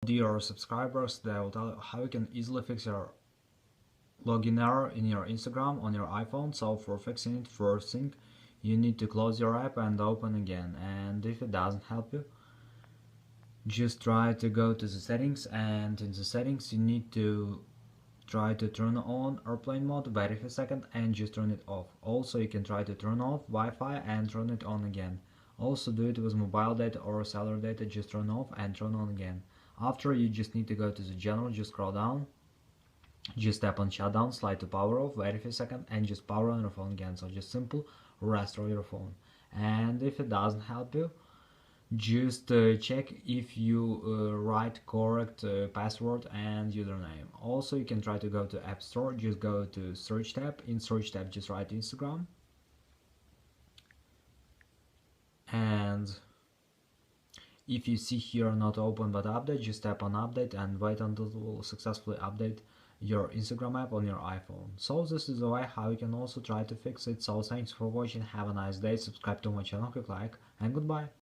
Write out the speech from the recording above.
dear subscribers, today I will tell you how you can easily fix your login error in your Instagram on your iPhone. So for fixing it, first thing, you need to close your app and open again, and if it doesn't help you, just try to go to the settings, and in the settings you need to try to turn on airplane mode. Wait a second and just turn it off. Also you can try to turn off Wi-Fi and turn it on again. Also do it with mobile data or cellular data, just turn off and turn on again. After, you just need to go to the general, just scroll down, just tap on shutdown, slide to power off, wait a second and just power on your phone again. So just simple restore your phone. And if it doesn't help you, just check if you write correct password and username. Also you can try to go to App Store, just go to search tab, in search tab just write Instagram, and if you see here not open but update, just tap on update and wait until it will successfully update your Instagram app on your iPhone. So this is the way how you can also try to fix it. So thanks for watching, have a nice day, subscribe to my channel, click like, and goodbye.